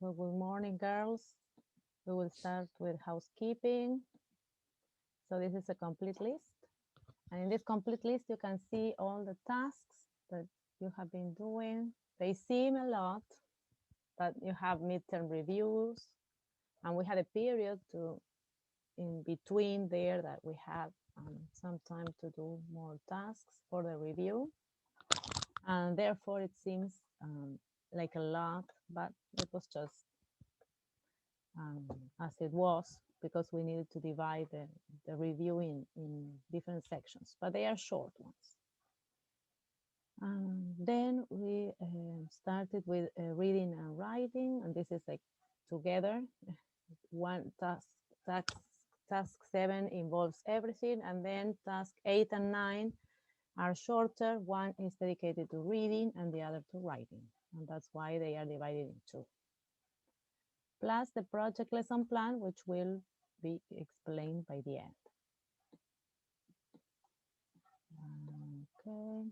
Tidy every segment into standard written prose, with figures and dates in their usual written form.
Well, good morning, girls. We will start with housekeeping. So this is a complete list. And in this complete list, you can see all the tasks that you have been doing. They seem a lot, but you have midterm reviews. And we had a period in between there that we had some time to do more tasks for the review. And therefore, it seems like a lot, but it was just as it was because we needed to divide the review in different sections, but they are short ones. Then we started with reading and writing, and this is like together. One task 7 involves everything, and then task 8 and 9 are shorter. One is dedicated to reading and the other to writing, and that's why they are divided in two. Plus the project lesson plan, which will be explained by the end. Okay.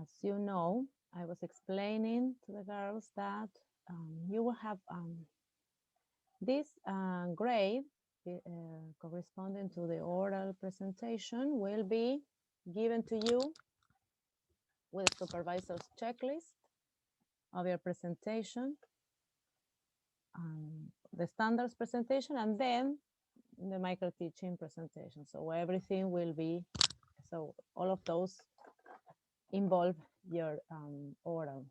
As you know, I was explaining to the girls that you will have this grade corresponding to the oral presentation will be given to you with supervisor's checklist of your presentation, the standards presentation, and then the micro teaching presentation. So everything will be, so all of those involve your oral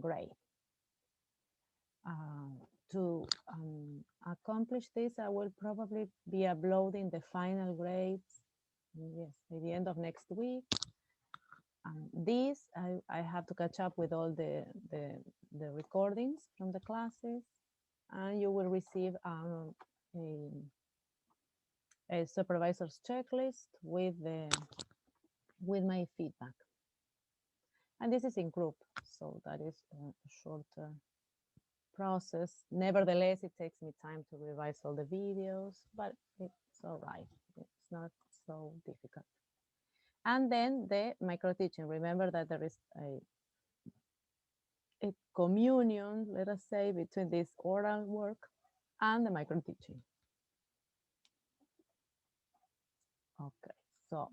grade. To accomplish this, I will probably be uploading the final grades, yes, by the end of next week. This, I have to catch up with all the recordings from the classes, and you will receive a supervisor's checklist with my feedback. And this is in group, so that is a shorter process. Nevertheless, it takes me time to revise all the videos, but it's all right. It's not so difficult. And then the micro teaching. Remember that there is a communion, let us say, between this oral work and the micro teaching. Okay, so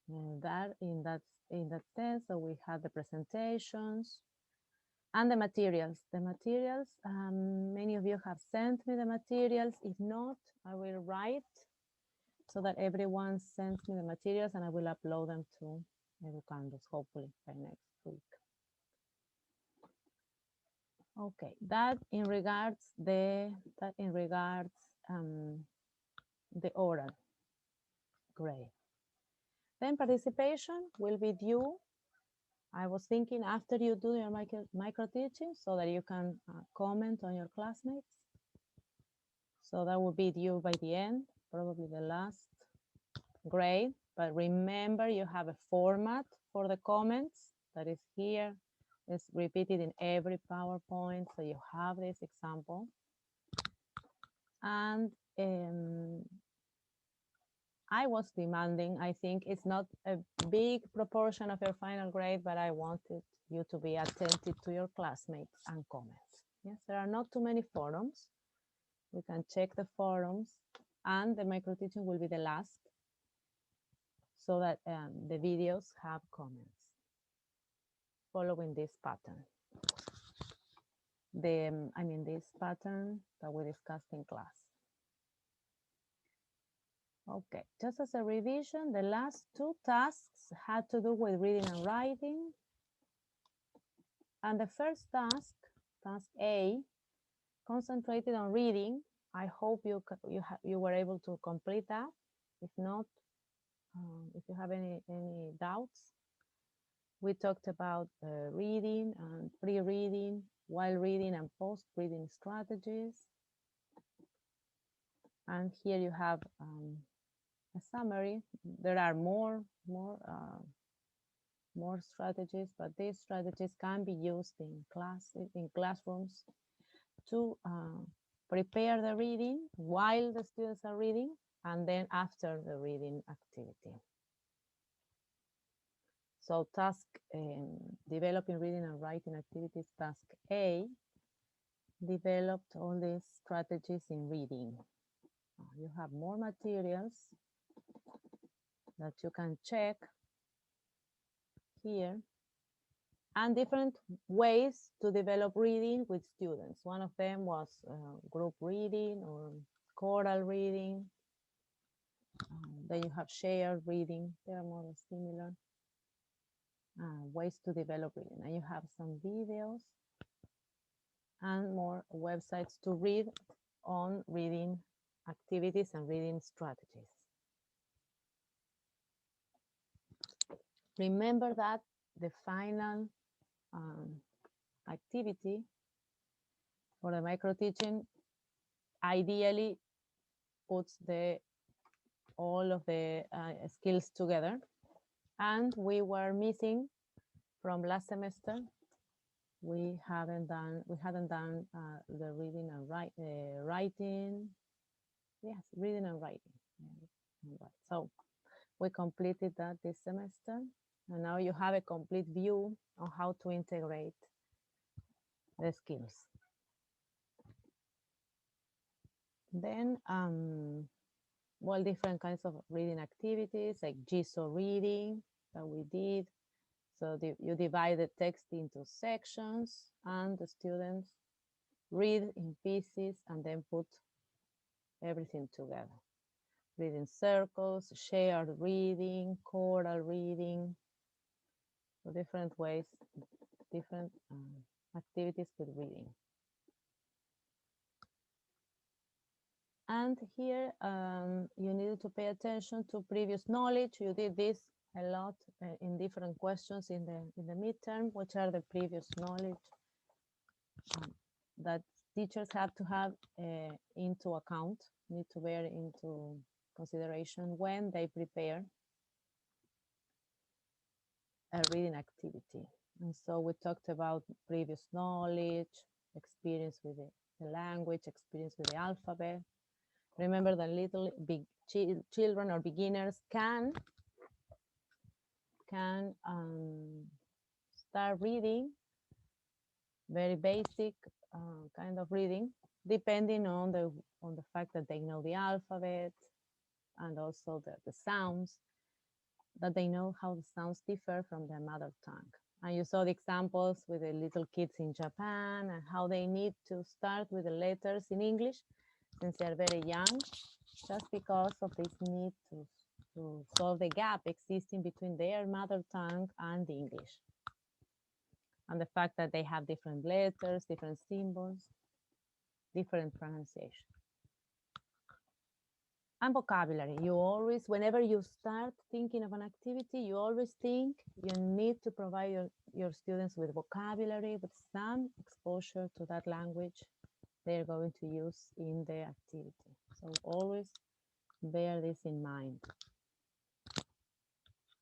in that sense, so we had the presentations and the materials. The materials, many of you have sent me the materials. If not, I will write so that everyone sends me the materials and I will upload them to Educandos, hopefully by next week. Okay, that in regards the oral grade. Then participation will be due. I was thinking after you do your micro teaching so that you can comment on your classmates. So that will be due by the end, probably the last grade. But remember, you have a format for the comments that is here. It's repeated in every PowerPoint, so you have this example. And I was demanding, I think it's not a big proportion of your final grade, but I wanted you to be attentive to your classmates and comments. Yes, there are not too many forums. We can check the forums, and the micro teaching will be the last, so that the videos have comments following this pattern. This pattern that we discussed in class. Okay, just as a revision, the last two tasks had to do with reading and writing. And the first task, task A, concentrated on reading. I hope you were able to complete that. If not, if you have any doubts, we talked about reading and pre-reading, while reading and post-reading strategies. And here you have a summary. There are more strategies, but these strategies can be used in classrooms to prepare the reading while the students are reading and then after the reading activity. So task developing reading and writing activities, task A, developed all these strategies in reading. You have more materials that you can check here, and different ways to develop reading with students. One of them was group reading or choral reading. Then you have shared reading. They are more similar ways to develop reading. And you have some videos and more websites to read on reading activities and reading strategies. Remember that the final activity for the micro teaching ideally puts all of the skills together, and we were missing from last semester. We hadn't done the reading and writing. Yes, reading and writing. So we completed that this semester, and now you have a complete view on how to integrate the skills. Then, well, different kinds of reading activities like GSO reading that we did. So you divide the text into sections, and the students read in pieces and then put everything together. Reading circles, shared reading, choral reading, so different ways, different activities with reading. And here you needed to pay attention to previous knowledge. You did this a lot in different questions in the midterm, which are the previous knowledge that teachers have to have into account, need to bear into consideration when they prepare a reading activity. And so we talked about previous knowledge, experience with the language, experience with the alphabet. Remember that little big children or beginners can start reading very basic kind of reading, depending on the fact that they know the alphabet and also the sounds, that they know how the sounds differ from their mother tongue. And you saw the examples with the little kids in Japan and how they need to start with the letters in English since they're very young, just because of this need to solve the gap existing between their mother tongue and the English. And the fact that they have different letters, different symbols, different pronunciation. And vocabulary. You always, whenever you start thinking of an activity, you always think you need to provide your students with vocabulary, with some exposure to that language they're going to use in the activity. So always bear this in mind.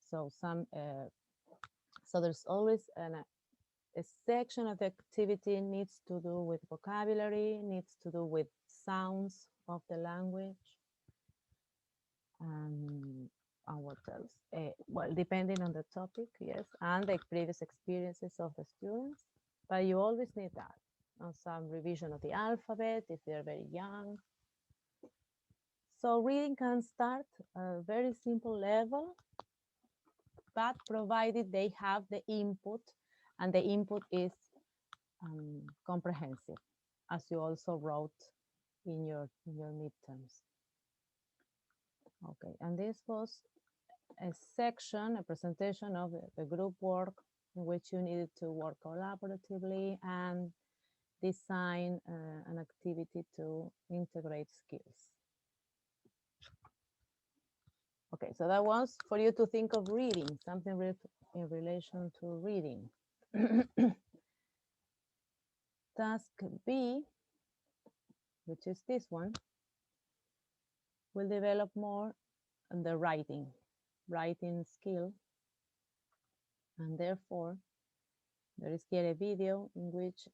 So so there's always a section of the activity needs to do with vocabulary, needs to do with sounds of the language. And what else? Well, depending on the topic, yes, and the previous experiences of the students. But you always need that. And some revision of the alphabet if they're very young. So reading can start at a very simple level, but provided they have the input, and the input is comprehensive, as you also wrote in your midterms. Okay, and this was a section, a presentation of the group work in which you needed to work collaboratively and design an activity to integrate skills. Okay, so that was for you to think of reading, something in relation to reading. Task B, which is this one, will develop more on the writing skill. And therefore, there is here a video in which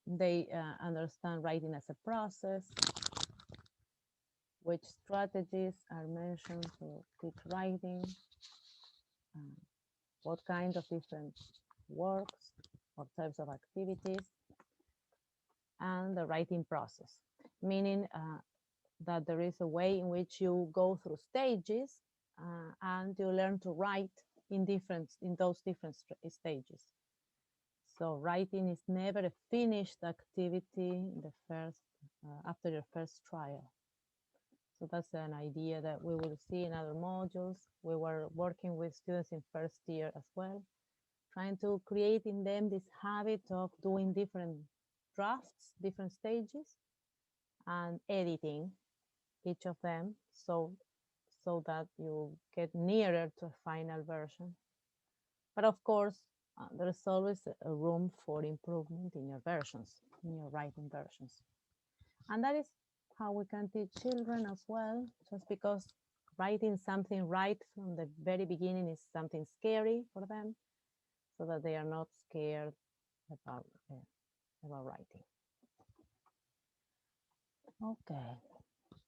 they understand writing as a process. which strategies are mentioned to teach writing, what kind of different works or types of activities, and the writing process, meaning that there is a way in which you go through stages and you learn to write in those different stages. So writing is never a finished activity in the first after your first trial. So that's an idea that we will see in other modules. We were working with students in first year as well, trying to create in them this habit of doing different drafts, different stages, and editing each of them so that you get nearer to a final version. But of course, there is always a room for improvement in your versions, in your writing versions. And that is how we can teach children as well, just because writing something right from the very beginning is something scary for them, so that they are not scared about writing. Okay,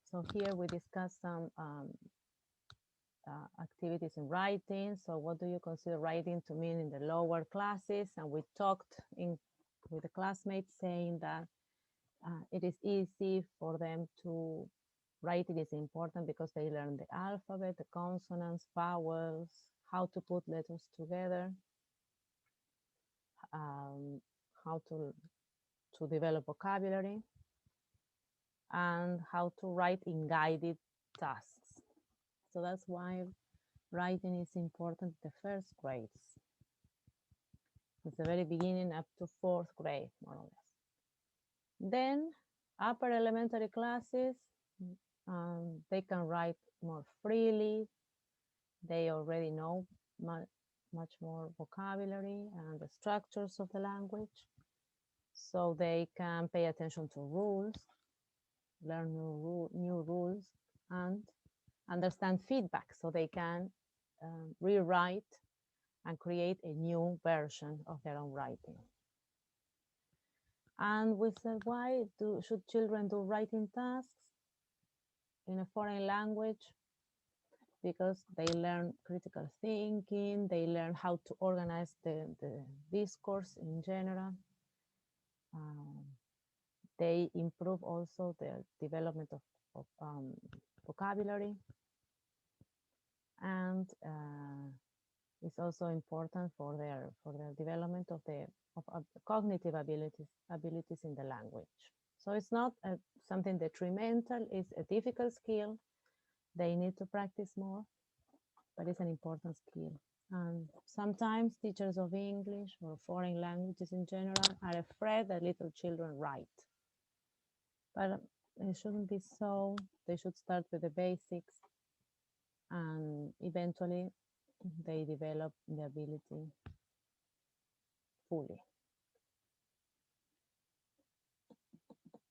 so here we discuss some activities in writing. So what do you consider writing to mean in the lower classes? And we talked with the classmates saying that it is easy for them to writing is important because they learn the alphabet, the consonants, vowels, how to put letters together, how to develop vocabulary, and how to write in guided tasks. So that's why writing is important in the first grades. It's the very beginning up to fourth grade, more or less. Then upper elementary classes, they can write more freely. They already know much more vocabulary and the structures of the language. So they can pay attention to rules, learn new rules, and understand feedback. So they can rewrite and create a new version of their own writing. And we said, why should children do writing tasks in a foreign language? Because they learn critical thinking, they learn how to organize the discourse in general. They improve also the development of vocabulary. And it's also important for their development of cognitive abilities in the language. So it's not something detrimental, it's a difficult skill. They need to practice more, but it's an important skill. And sometimes teachers of English or foreign languages in general are afraid that little children write. But it shouldn't be so. They should start with the basics, and eventually they develop the ability fully.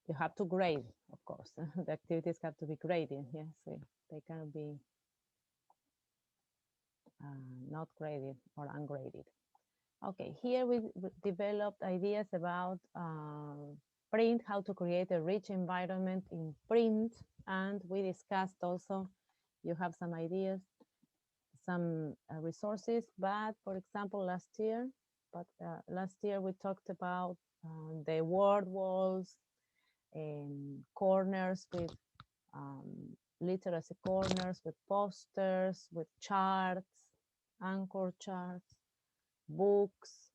You have to grade, of course. The activities have to be graded. Yes, they cannot be not graded or ungraded. Okay, here we developed ideas about print, how to create a rich environment in print, and we discussed also, you have some ideas, some resources, but for example, last year we talked about the word walls, corners with literacy corners, with posters, with charts, anchor charts, books.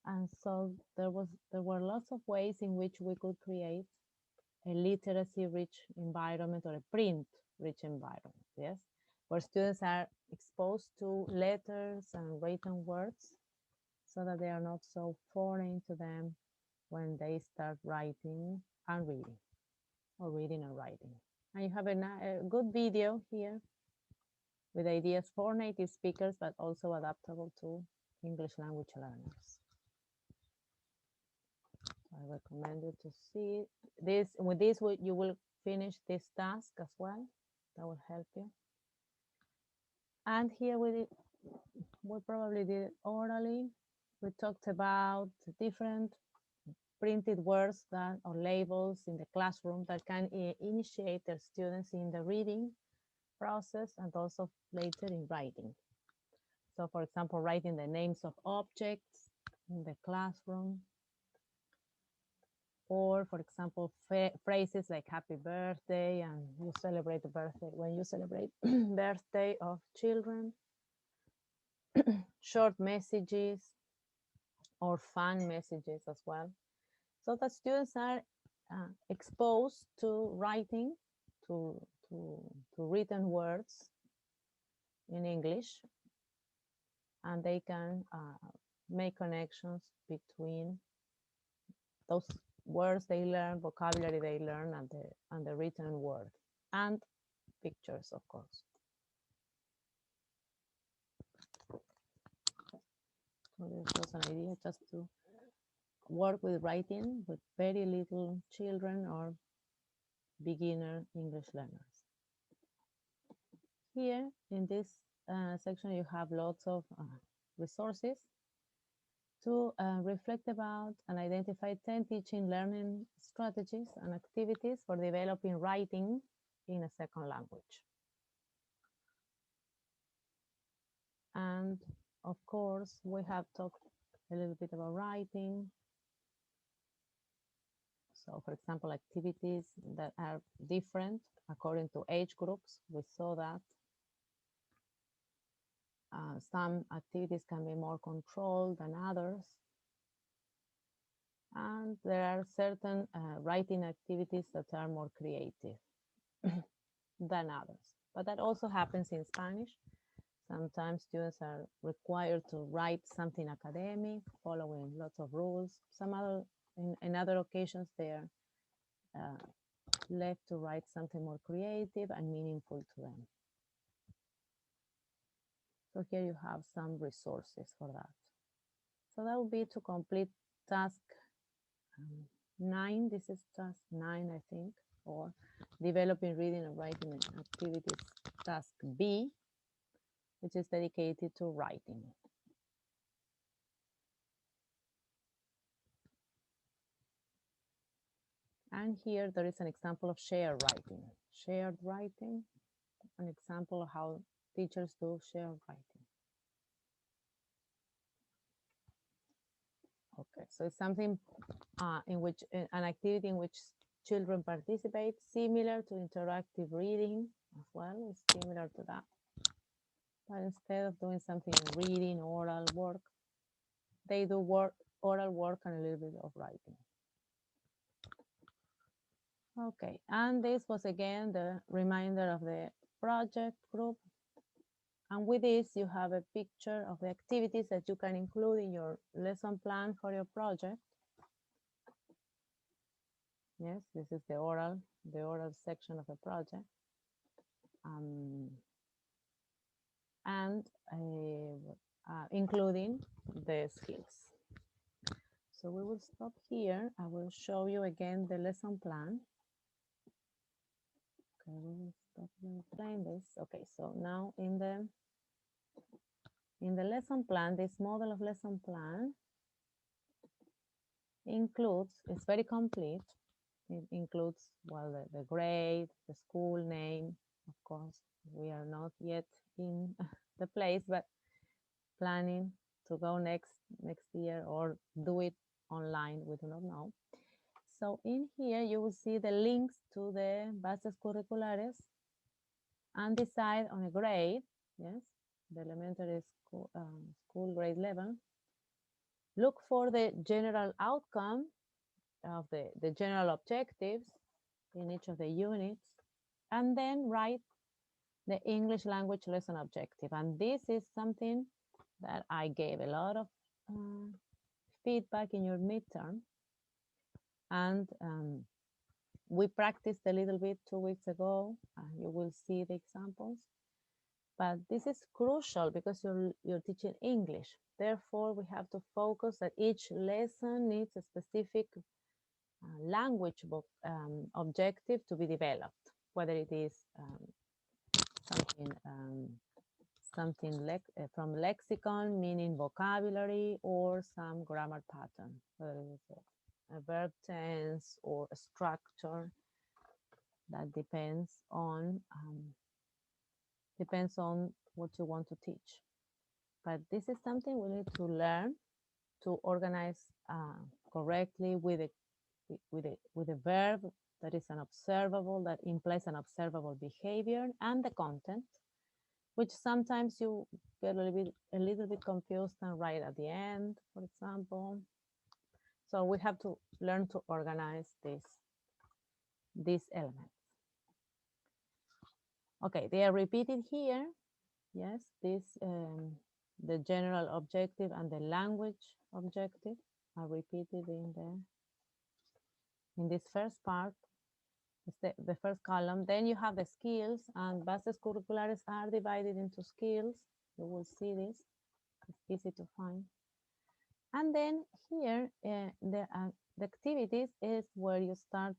And so there were lots of ways in which we could create a literacy rich environment or a print rich environment, yes, where students are exposed to letters and written words so that they are not so foreign to them when they start writing and reading, or reading and writing. And you have a good video here with ideas for native speakers, but also adaptable to English language learners. I recommend you to see this. With this, you will finish this task as well. That will help you. And here we probably did it orally. We talked about different printed words that or labels in the classroom that can initiate their students in the reading process and also later in writing. So for example, writing the names of objects in the classroom, or for example, phrases like happy birthday, and you celebrate the birthday when you celebrate birthday of children, short messages or fun messages as well. So that students are exposed to writing, to, to, to written words in English, and they can make connections between those words they learn, vocabulary they learn, and the written word, and pictures, of course. So this was an idea just to work with writing with very little children or beginner English learners. Here in this section, you have lots of resources to reflect about and identify 10 teaching learning strategies and activities for developing writing in a second language. And of course, we have talked a little bit about writing. So for example, activities that are different according to age groups, we saw that. Some activities can be more controlled than others. And there are certain writing activities that are more creative than others. But that also happens in Spanish. Sometimes students are required to write something academic, following lots of rules. Some other, in other occasions, they are left to write something more creative and meaningful to them. So here you have some resources for that. So that would be to complete task 9. This is task 9, I think, or developing reading and writing activities task B, which is dedicated to writing. And here there is an example of shared writing. Shared writing, an example of how teachers do shared writing. Okay, so it's something in which an activity in which children participate, similar to interactive reading as well, it's similar to that. But instead of doing something reading, oral work, they do oral work and a little bit of writing. Okay, and this was again the reminder of the project group. And with this, you have a picture of the activities that you can include in your lesson plan for your project. Yes, this is the oral section of the project. And including the skills. So we will stop here. I will show you again the lesson plan. Okay, we will stop playing this. Okay, so now in the lesson plan, this model of lesson plan includes, it's very complete. It includes, well, the grade, the school name. Of course, we are not yet in the place, but planning to go next year or do it online, we do not know. So in here, you will see the links to the bases curriculares and decide on a grade, yes, the elementary school, grade level. Look for the general outcome of the general objectives in each of the units, and then write the English language lesson objective. And this is something that I gave a lot of feedback in your midterm. And we practiced a little bit 2 weeks ago. You will see the examples. But this is crucial because you're teaching English. Therefore, we have to focus that each lesson needs a specific language book objective to be developed, whether it is something from lexicon, meaning vocabulary, or some grammar pattern, whether it is a verb tense or a structure. That depends on what you want to teach. But this is something we need to learn to organize correctly with a verb that is an observable, that implies an observable behavior, and the content, which sometimes you get a little bit confused and write at the end, for example. So we have to learn to organize these elements. Okay, they are repeated here. Yes, the general objective and the language objective are repeated in this first part, the first column. Then you have the skills, and bases curriculares are divided into skills. You will see this. It's easy to find. And then here, the activities is where you start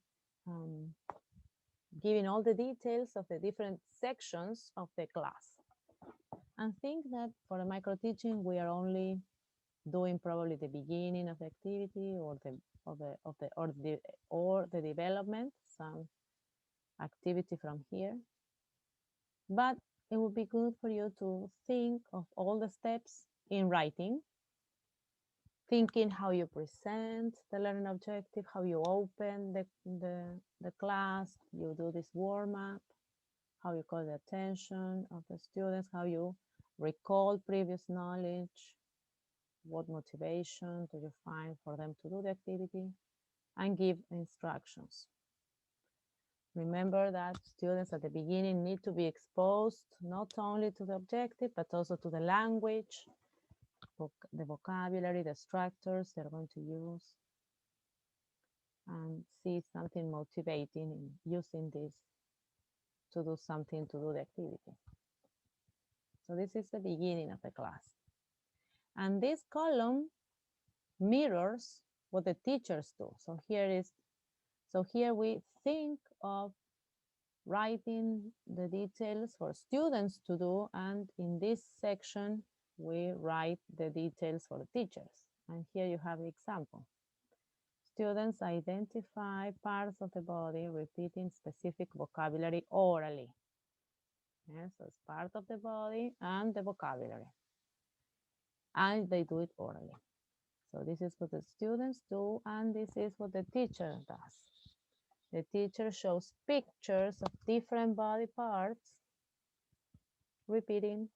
giving all the details of the different sections of the class. And think that for the micro teaching, we are only doing probably the beginning of the activity or the development, some activity from here. But it would be good for you to think of all the steps in writing, thinking how you present the learning objective, how you open the class, you do this warm-up, how you call the attention of the students, how you recall previous knowledge, what motivation do you find for them to do the activity, and give instructions. Remember that students at the beginning need to be exposed not only to the objective, but also to the language, the vocabulary, the structures they're going to use, and see something motivating in using this to do something to do the activity. So this is the beginning of the class. And this column mirrors what the teachers do. So here we think of writing the details for students to do, and in this section we write the details for the teachers. And here you have the example. Students identify parts of the body repeating specific vocabulary orally. Yes, so it's part of the body and the vocabulary. And they do it orally. So this is what the students do, and this is what the teacher does. The teacher shows pictures of different body parts, repeating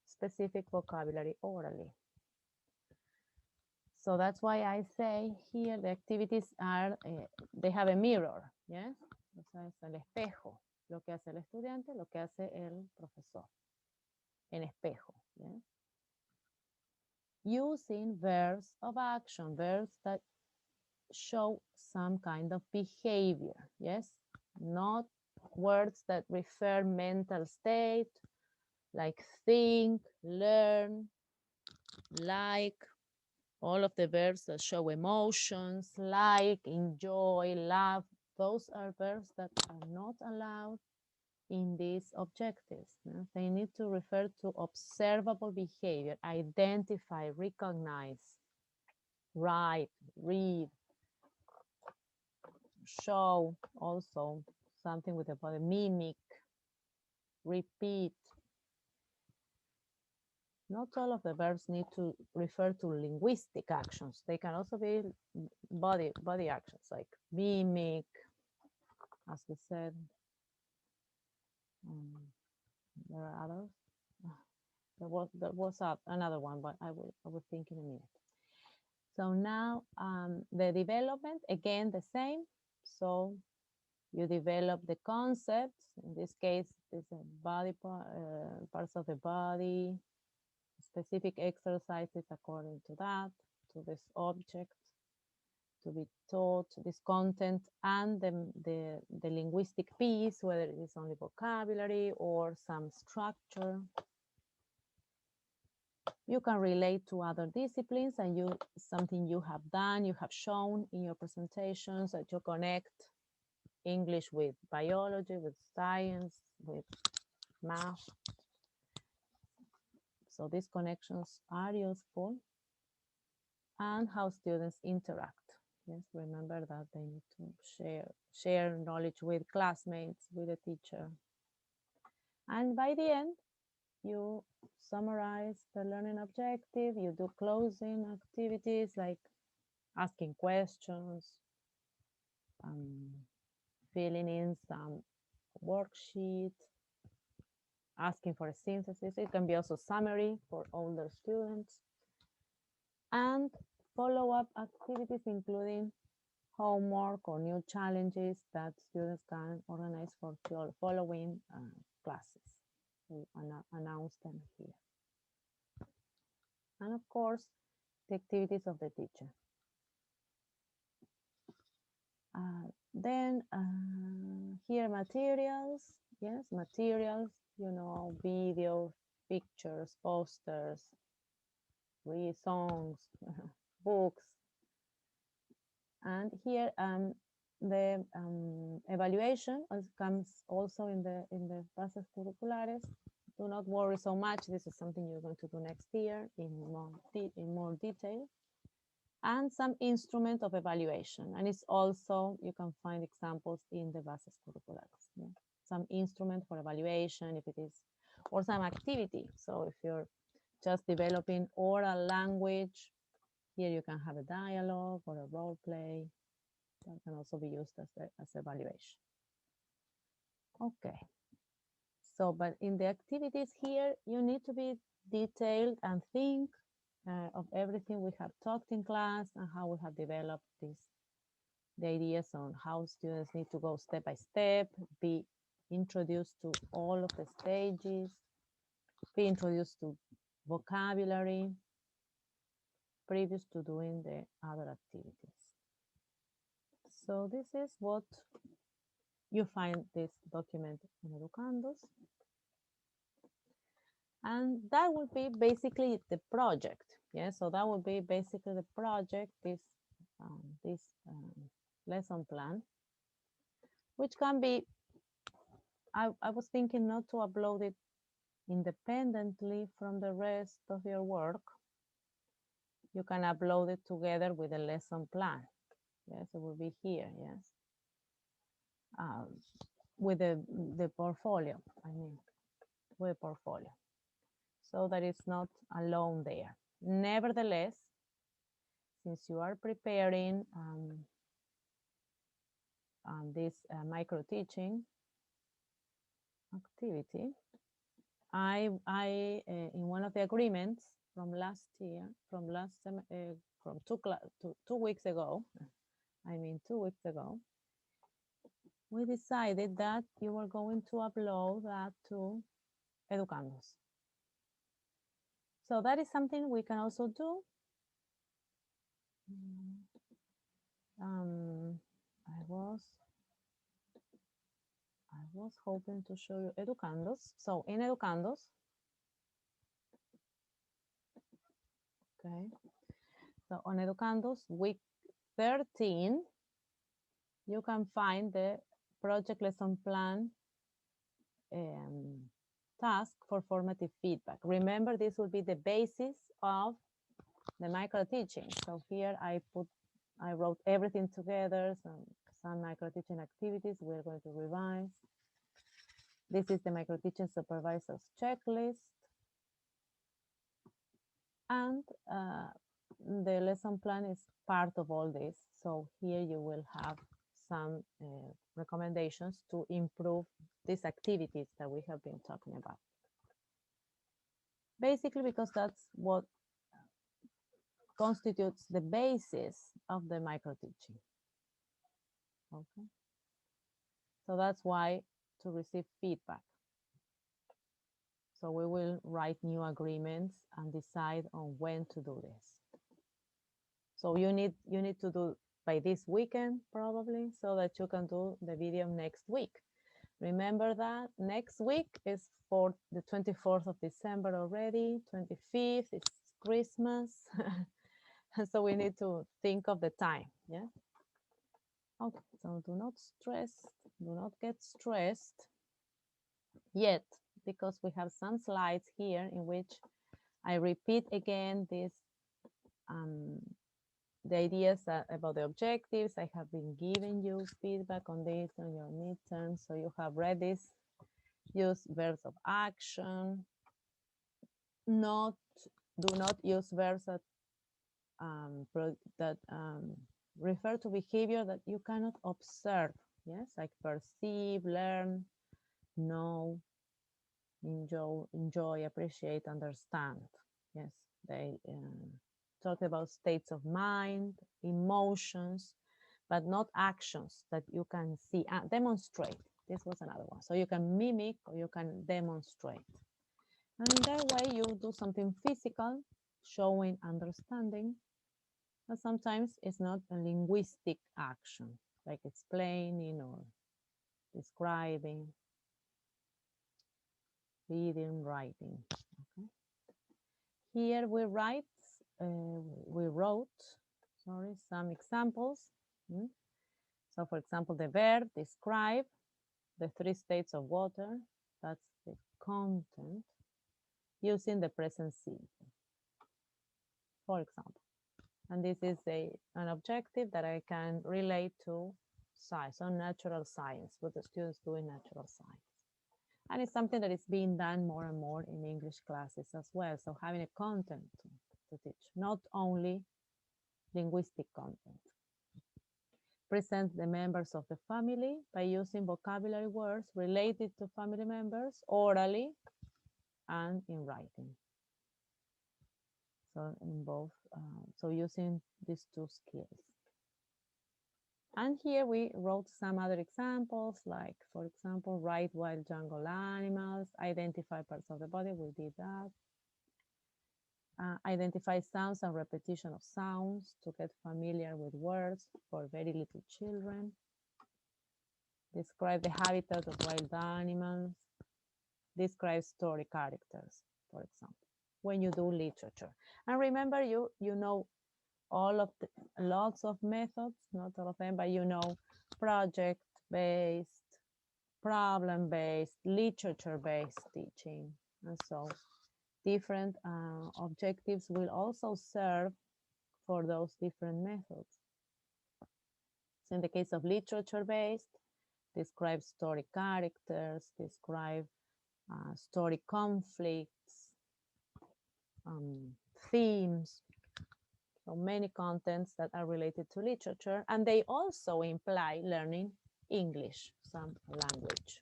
specific vocabulary orally. So that's why I say here the activities are, they have a mirror, yes? O sea, es el espejo, lo que hace el estudiante, lo que hace el profesor, en espejo, yes? Using verbs of action, verbs that show some kind of behavior, yes? Not words that refer mental state, like think, learn, like, all of the verbs that show emotions, like, enjoy, love. Those are verbs that are not allowed in these objectives. They need to refer to observable behavior, identify, recognize, write, read, show, also something with the body, mimic, repeat. Not all of the verbs need to refer to linguistic actions. They can also be body actions, like mimic, as we said. There are others. There was another one, but I will think in a minute. So now the development, again, the same. So you develop the concepts. In this case, it's a body parts of the body, specific exercises according to that, to this object to be taught, this content, and the linguistic piece, whether it is only vocabulary or some structure. You can relate to other disciplines, and something you have done, you have shown in your presentations, that you connect English with biology, with science, with math. So these connections are useful, and how students interact Yes, remember that they need to share knowledge with classmates, with the teacher. And by the end, you summarize the learning objective, you do closing activities like asking questions, filling in some worksheet, asking for a synthesis. It can be also summary for older students. And follow-up activities, including homework or new challenges that students can organize for following classes. We announce them here. And of course, the activities of the teacher. Then here materials, yes, materials, you know, video, pictures, posters, songs, books. And here the evaluation comes also in the bases curriculares. Do not worry so much. This is something you're going to do next year in more detail. And some instrument of evaluation. And it's also, you can find examples in the bases curriculares. Yeah? Some instrument for evaluation, if it is, or some activity. So if you're just developing oral language, here you can have a dialogue or a role play. That can also be used as evaluation. Okay. So, but in the activities here, you need to be detailed and think of everything we have talked in class and how we have developed the ideas on how students need to go step by step, be introduced to all of the stages, be introduced to vocabulary previous to doing the other activities. So this is what you find this document in Educandos. And that would be basically the project. Yeah, so that would be basically the project, this lesson plan, which can be, I was thinking not to upload it independently from the rest of your work. You can upload it together with a lesson plan. Yes, it will be here, yes. With the portfolio, I mean, with a portfolio. So that it's not alone there. Nevertheless, since you are preparing this micro teaching activity, I in one of the agreements from last year, from 2 weeks ago, I mean 2 weeks ago, we decided that you were going to upload that to Educandos. So that is something we can also do. I was hoping to show you Educandos. So in Educandos, okay. So on Educandos, week 13, you can find the project lesson plan task for formative feedback. Remember, this will be the basis of the micro teaching. So here I wrote everything together, some micro teaching activities we're going to revise. This is the micro teaching supervisor's checklist. And the lesson plan is part of all this. So here you will have some recommendations to improve these activities that we have been talking about. Basically, because that's what constitutes the basis of the micro teaching. Okay. So that's why to receive feedback. So we will write new agreements and decide on when to do this. So you need to do by this weekend probably, so that you can do the video next week. Remember that next week is for the 24th of December already, 25th is Christmas. So we need to think of the time, yeah? Okay, so do not get stressed yet, because we have some slides here in which I repeat again this the ideas about the objectives. I have been giving you feedback on this on your midterm, so you have read this. Use verbs of action. Do not use verbs that refer to behavior that you cannot observe. Yes, like perceive, learn, know, enjoy, appreciate, understand. Yes, they talk about states of mind, emotions, but not actions that you can see. Demonstrate. This was another one. So you can mimic or you can demonstrate. And in that way, you do something physical, showing understanding, but sometimes it's not a linguistic action, like explaining or describing, reading, writing. Okay. Here we wrote, some examples. So for example, the verb describe the 3 states of water. That's the content using the present simple, for example. And this is an objective that I can relate to science, so natural science, what the students do in natural science. And it's something that is being done more and more in English classes as well. So having a content to teach, not only linguistic content. Present the members of the family by using vocabulary words related to family members orally and in writing. So in both, so using these 2 skills. And here we wrote some other examples, like, for example, write wild jungle animals, identify parts of the body, we did that. Identify sounds and repetition of sounds to get familiar with words for very little children. Describe the habitat of wild animals. Describe story characters, for example, when you do literature. And remember, you know lots of methods, not all of them, but you know project-based, problem-based, literature-based teaching. And so different objectives will also serve for those different methods. So in the case of literature-based, describe story characters, describe story conflicts, themes, so many contents that are related to literature, and they also imply learning English, some language.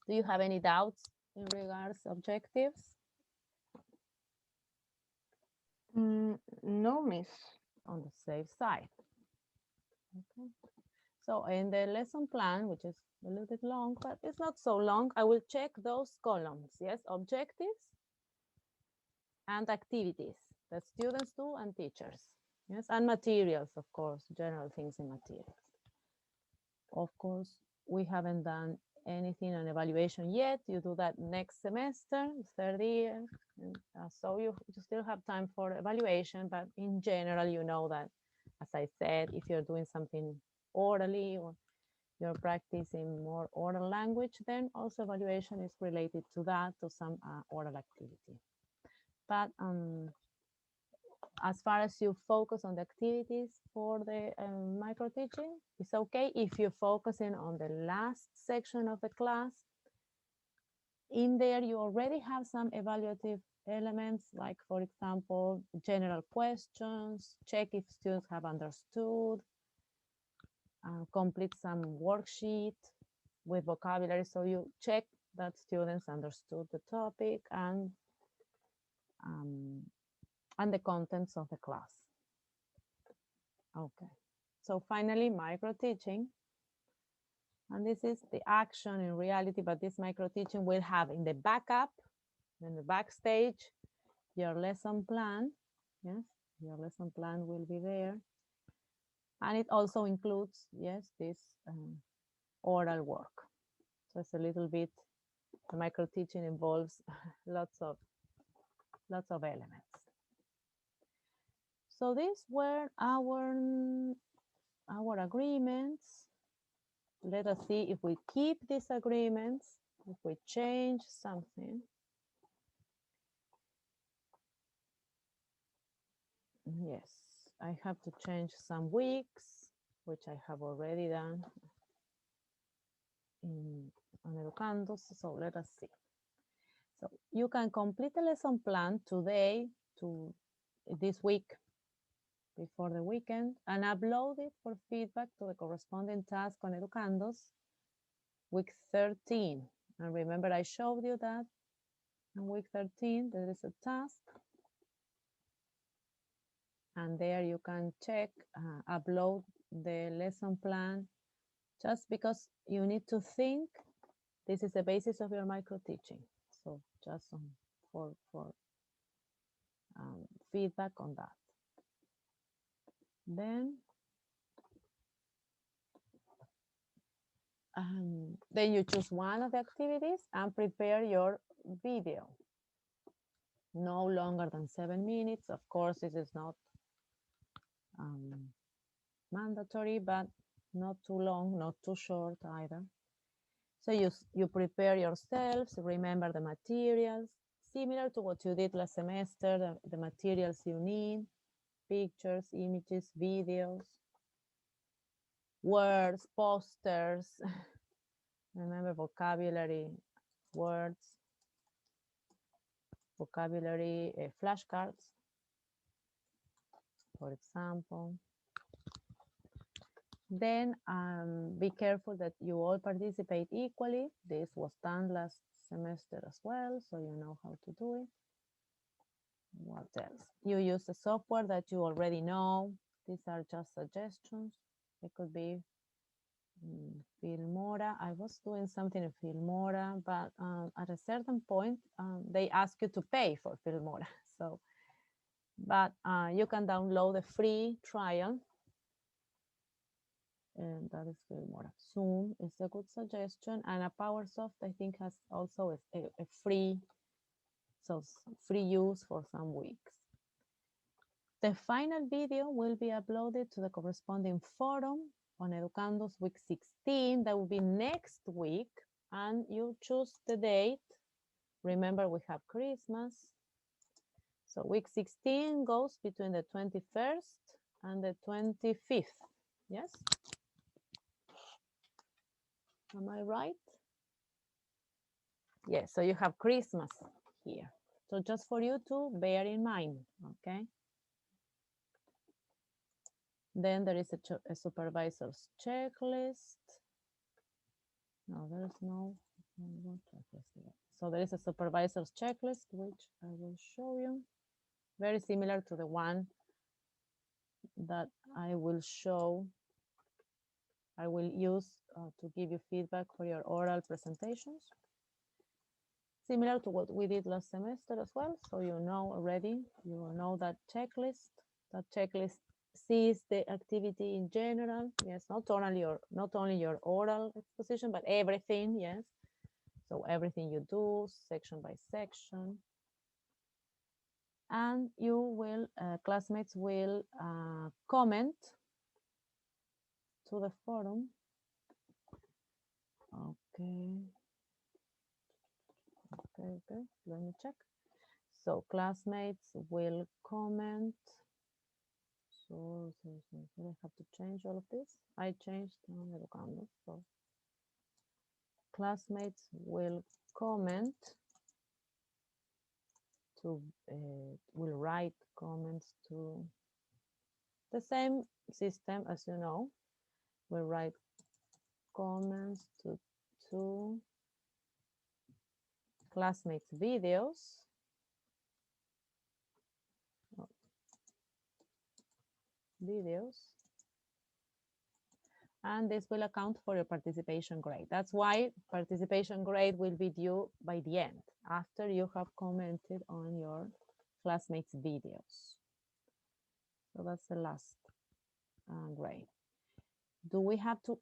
Do you have any doubts in regards objectives? No, miss. On the safe side. Okay. So in the lesson plan, which is a little bit long, but it's not so long, I will check those columns. Yes, objectives and activities that students do and teachers. Yes, and materials, of course, general things in materials. Of course, we haven't done anything on evaluation yet. You do that next semester, 3rd year. And, so you still have time for evaluation, but in general, you know that, as I said, if you're doing something orally or you're practicing more oral language, then also evaluation is related to that, to some oral activity. But as far as you focus on the activities for the micro teaching, it's okay if you're focusing on the last section of the class. In there, you already have some evaluative elements, like, for example, general questions, check if students have understood, complete some worksheet with vocabulary. So you check that students understood the topic and the contents of the class. Okay, so finally, micro teaching. And this is the action in reality, but this micro teaching will have in the backup, in the backstage, your lesson plan. Yes, your lesson plan will be there. And it also includes, yes, this oral work. So it's a little bit, the micro teaching involves lots of elements. So these were our agreements. Let us see if we keep these agreements, if we change something. Yes, I have to change some weeks, which I have already done on Educandos. So let us see. So you can complete the lesson plan today to this week before the weekend and upload it for feedback to the corresponding task on Educandos week 13. And remember, I showed you that on week 13, there is a task. And there you can check, upload the lesson plan, just because you need to think this is the basis of your micro teaching. So just for feedback on that. Then you choose one of the activities and prepare your video. No longer than 7 minutes. Of course, this is not mandatory, but not too long, not too short either. So you prepare yourselves, remember the materials, similar to what you did last semester, the materials you need, pictures, images, videos, words, posters, remember vocabulary, words, vocabulary, flashcards, for example. Then be careful that you all participate equally. This was done last semester as well, so you know how to do it. What else? You use the software that you already know. These are just suggestions. It could be Filmora. I was doing something in Filmora, but at a certain point, they ask you to pay for Filmora. So, but you can download a free trial. And that is Filmora. Zoom is a good suggestion. And a PowerSoft, I think, has also a free, so free use for some weeks. The final video will be uploaded to the corresponding forum on Educandos week 16. That will be next week. And you choose the date. Remember, we have Christmas. So week 16 goes between the 21st and the 25th. Yes? Am I right? Yes, so you have Christmas here. So just for you to bear in mind, okay? Then there is a supervisor's checklist. No, there is no checklist. So there is a supervisor's checklist, which I will show you. Very similar to the one that I will show. I will use to give you feedback for your oral presentations. Similar to what we did last semester as well. So you know already, you will know that checklist. That checklist sees the activity in general. Yes, not only your oral exposition, but everything. Yes. So everything you do, section by section. And you will, classmates will comment to the forum. Okay. Okay, let me check. So classmates will comment. So I have to change all of this. I changed Educandos, so classmates will comment to, will write comments to the same system as you know. We'll write comments to classmates' videos. And this will account for your participation grade. That's why participation grade will be due by the end, after you have commented on your classmates' videos. So that's the last grade. Do we have to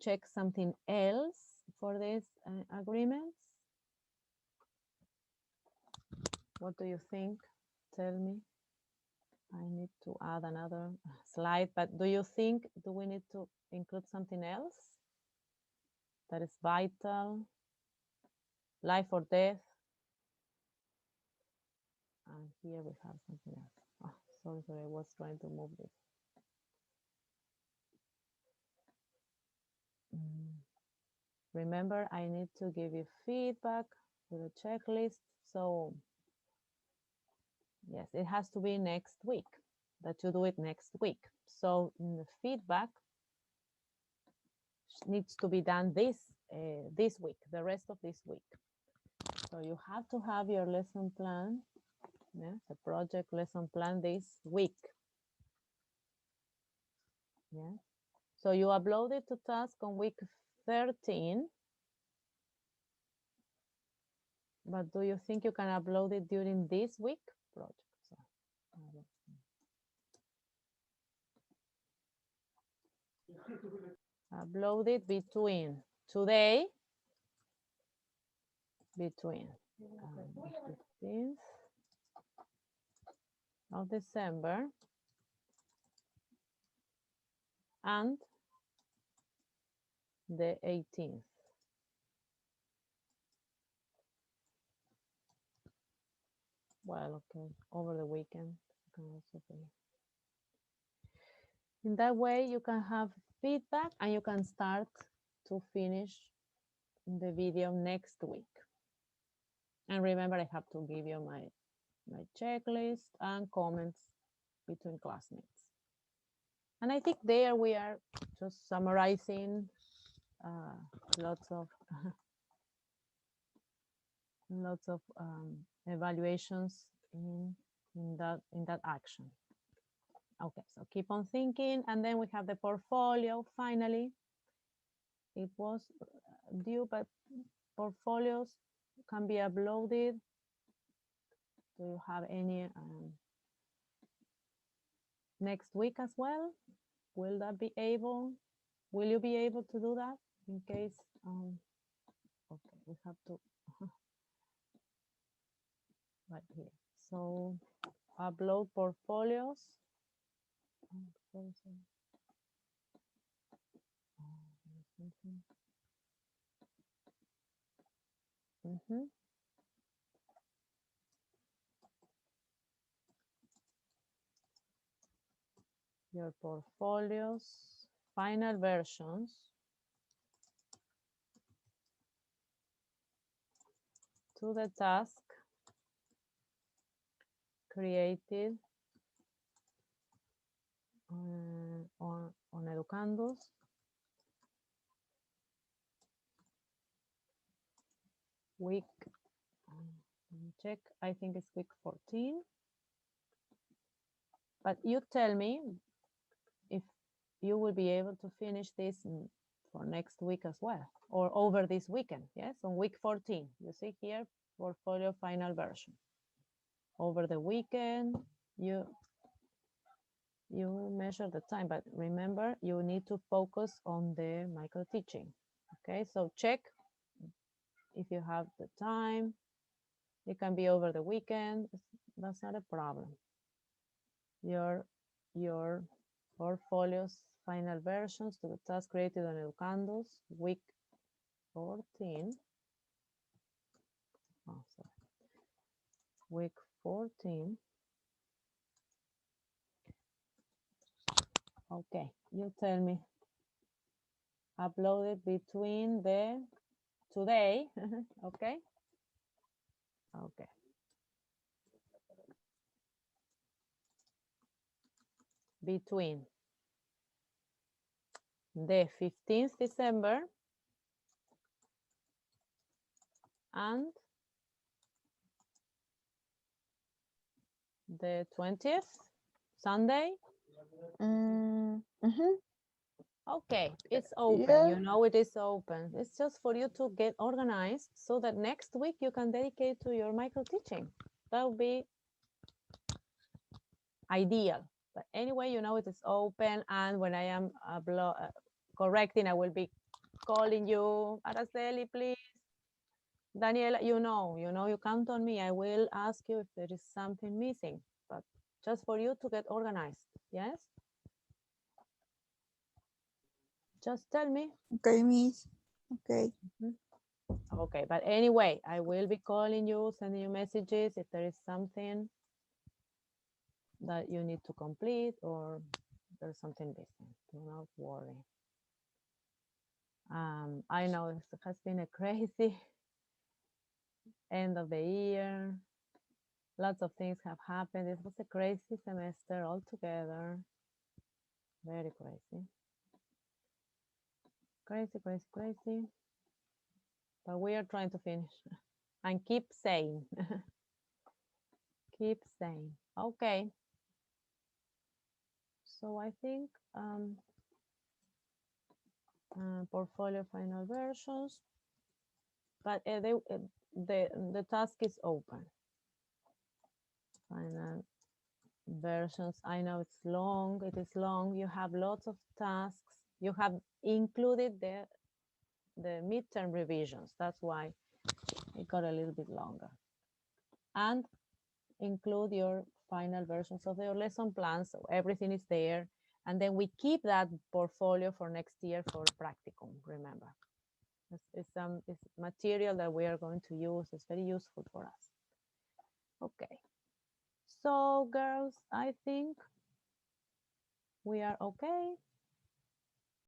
check something else for these agreements? What do you think? Tell me. I need to add another slide, but do you think, do we need to include something else that is vital, life or death? And here we have something else. Oh, sorry, I was trying to move this. Remember, I need to give you feedback with a checklist. So yes, it has to be next week, that you do it next week. So the feedback needs to be done this week, the rest of this week. So you have to have your lesson plan, yes, the project lesson plan this week. Yeah. So you upload it to task on week 13. But do you think you can upload it during this week project? So, upload it between today, between the 15th of December and the 18th. Well, okay, over the weekend can also be. In that way, you can have feedback and you can start to finish the video next week. And remember, I have to give you my checklist and comments between classmates. And I think there we are just summarizing lots of evaluations in that action. Okay, so keep on thinking, and then we have the portfolio. Finally, it was due, but portfolios can be uploaded. Do you have any next week as well? Will that be able? Will you be able to do that in case? Okay, we have to right here. So upload portfolios. Your portfolios, final versions. To the task created on Educandos. Week, let me check, I think it's week 14. But you tell me if you will be able to finish this for next week as well, or over this weekend, yes, on week 14. You see here, portfolio final version. Over the weekend, you measure the time, but remember, you need to focus on the micro teaching. Okay, so check if you have the time. It can be over the weekend. That's not a problem. Your portfolio's final versions to the task created on Educandos, week 14. Oh, sorry. Week 14. Okay, you tell me. Upload it between the today, okay? Okay. Between the 15th December and the 20th, Sunday. Okay, it's open. Yeah. You know it is open. It's just for you to get organized so that next week you can dedicate to your micro teaching. That would be ideal. But anyway, you know it is open, and when I am correcting, I will be calling you, Araceli, please. Daniela, you know, you count on me. I will ask you if there is something missing, but just for you to get organized, yes? Just tell me. Okay, Miss. Okay. Okay, but anyway, I will be calling you, sending you messages if there is something that you need to complete or there's something missing. Do not worry. I know it has been a crazy end of the year. Lots of things have happened. It was a crazy semester altogether. Very crazy. Crazy, crazy, crazy. But we are trying to finish and keep saying. Keep saying. Okay. So I think portfolio final versions, but the task is open. Final versions. I know it's long. It is long. You have lots of tasks. You have included the midterm revisions. That's why it got a little bit longer. And include your final versions of your lesson plans. So everything is there. And then we keep that portfolio for next year for practicum, remember. It's material that we are going to use. It's very useful for us. Okay. So girls, I think we are okay.